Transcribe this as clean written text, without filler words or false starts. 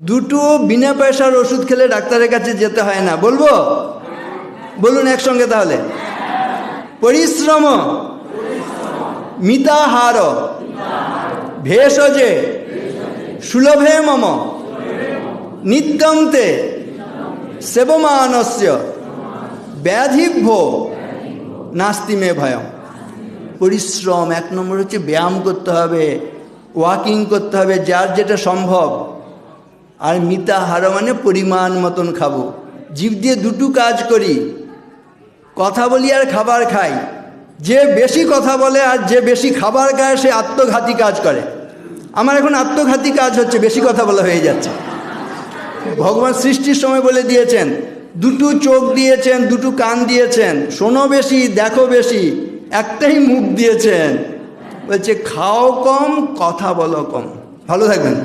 দুটো বিনা পয়সার ওষুধ খেলে ডাক্তারের কাছে যেতে হয় না, বলবো? বলুন একসঙ্গে তাহলে। পরিশ্রম মিতাহার ভেষজে সুলভে মম নিত্যম তে সেবমানস্য ব্যাধিভ্যো নাস্তি মে ভয়ম। পরিশ্রম এক নম্বর হচ্ছে ব্যায়াম করতে হবে, ওয়াকিং করতে হবে যার যেটা সম্ভব। আর মিতাহার মানে পরিমাণ মতন খাবো। জিভ দিয়ে দুটো কাজ করি, কথা বলি আর খাবার খাই। যে বেশি কথা বলে আর যে বেশি খাবার খায় সে আত্মঘাতী কাজ করে। আমার এখন আত্মঘাতী কাজ হচ্ছে, বেশি কথা বলা হয়ে যাচ্ছে। ভগবান সৃষ্টির সময় বলে দিয়েছেন, দুটো চোখ দিয়েছেন, দুটো কান দিয়েছেন, শোনো বেশি দেখো বেশি, একটাই মুখ দিয়েছেন, বলছে খাও কম কথা বলো কম। ভালো থাকবেন।